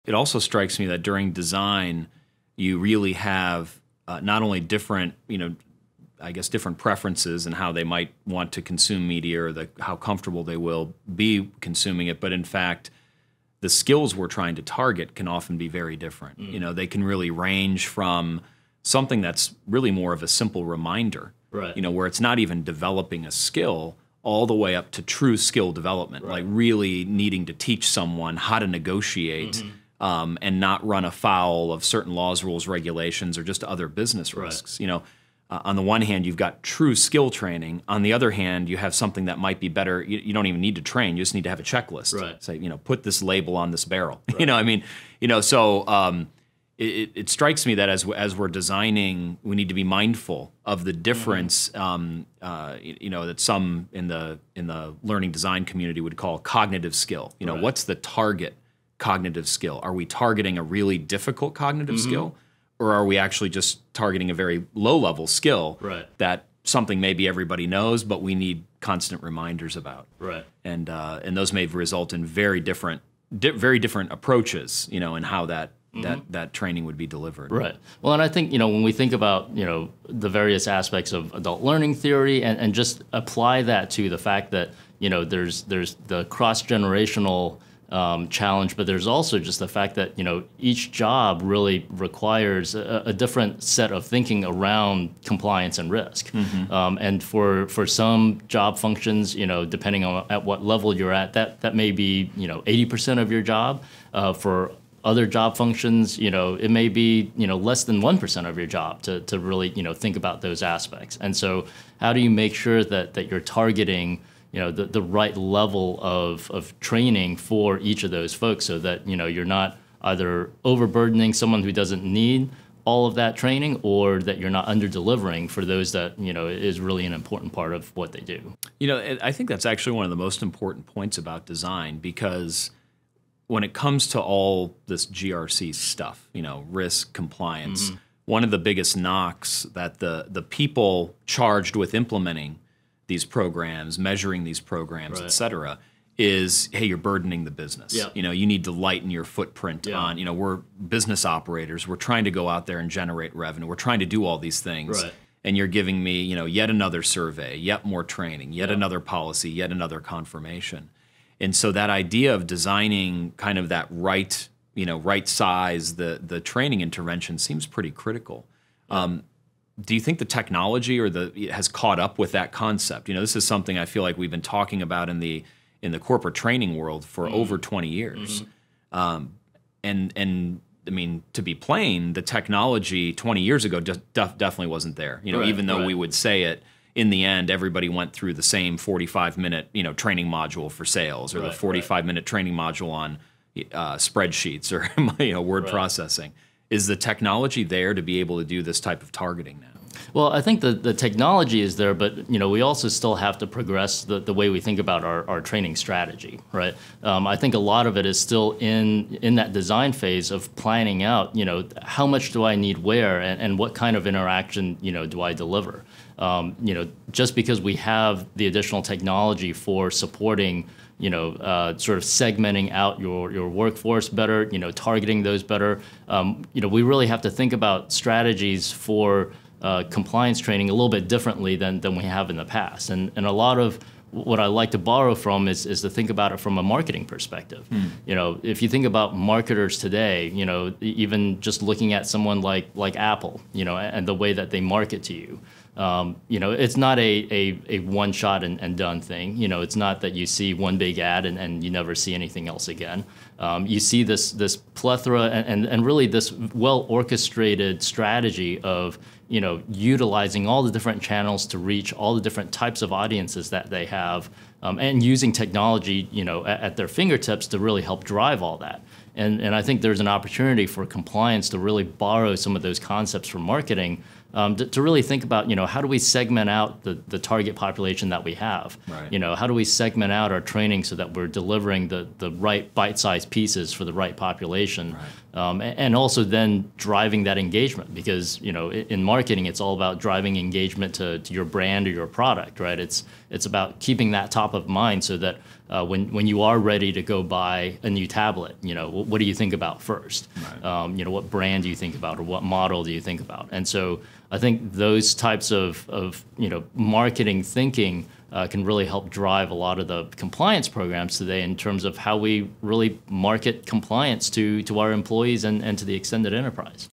It also strikes me that during design, you really have not only different, I guess different preferences and how they might want to consume media or how comfortable they will be consuming it, but in fact, the skills we're trying to target can often be very different. They can really range from something that's really more of a simple reminder, right? Where it's not even developing a skill, all the way up to true skill development, like really needing to teach someone how to negotiate and not run afoul of certain laws, rules, regulations, or just other business risks. On the one hand, you've got true skill training. On the other hand, you have something that might be better. You don't even need to train. You just need to have a checklist. Right. Say, put this label on this barrel. Right. So it strikes me that as we're designing, we need to be mindful of the difference. That some in the learning design community would call cognitive skill. What's the target cognitive skill? Are we targeting a really difficult cognitive skill? Or are we actually just targeting a very low-level skill that something maybe everybody knows, but we need constant reminders about? Right. And those may result in very different approaches, in how that training would be delivered. Right. Well, and I think, when we think about, the various aspects of adult learning theory and just apply that to the fact that, there's the cross-generational challenge, but there's also just the fact that each job really requires a different set of thinking around compliance and risk. And for some job functions, depending on at what level you're at, that may be 80% of your job. For other job functions, it may be less than 1% of your job to really think about those aspects. And so, how do you make sure that you're targeting the right level of training for each of those folks so that, you're not either overburdening someone who doesn't need all of that training or that you're not under-delivering for those that, is really an important part of what they do. I think that's actually one of the most important points about design, because when it comes to all this GRC stuff, risk, compliance, one of the biggest knocks that the people charged with implementing these programs, measuring these programs, et cetera, is, hey, you're burdening the business. Yep. You need to lighten your footprint on, we're business operators. We're trying to go out there and generate revenue. We're trying to do all these things. Right. And you're giving me, yet another survey, yet more training, yet another policy, yet another confirmation. And so that idea of designing kind of that right size, the training intervention seems pretty critical. Do you think the technology has caught up with that concept? This is something I feel like we've been talking about in the corporate training world for over 20 years. And I mean, to be plain, the technology 20 years ago just definitely wasn't there. Even though we would say it, in the end, everybody went through the same 45-minute training module for sales, or the 45-minute training module on spreadsheets or word processing. Is the technology there to be able to do this type of targeting now? Well, I think the technology is there, but we also still have to progress the way we think about our training strategy, right? I think a lot of it is still in that design phase of planning out, how much do I need where, and what kind of interaction, do I deliver? Just because we have the additional technology for supporting sort of segmenting out your workforce better, targeting those better. We really have to think about strategies for compliance training a little bit differently than we have in the past. And a lot of what I like to borrow from is to think about it from a marketing perspective. If you think about marketers today, even just looking at someone like Apple, and the way that they market to you. It's not a one shot and done thing. It's not that you see one big ad and you never see anything else again. You see this plethora and really this well orchestrated strategy of utilizing all the different channels to reach all the different types of audiences that they have, and using technology at their fingertips to really help drive all that. And I think there's an opportunity for compliance to really borrow some of those concepts from marketing, to really think about, how do we segment out the target population that we have? Right. How do we segment out our training so that we're delivering the right bite-sized pieces for the right population? Right. And also then driving that engagement, because, in marketing, it's all about driving engagement to your brand or your product, right? It's about keeping that top of mind so that when you are ready to go buy a new tablet, what do you think about first? Right. What brand do you think about, or what model do you think about? And so I think those types of marketing thinking can really help drive a lot of the compliance programs today in terms of how we really market compliance to our employees and to the extended enterprise.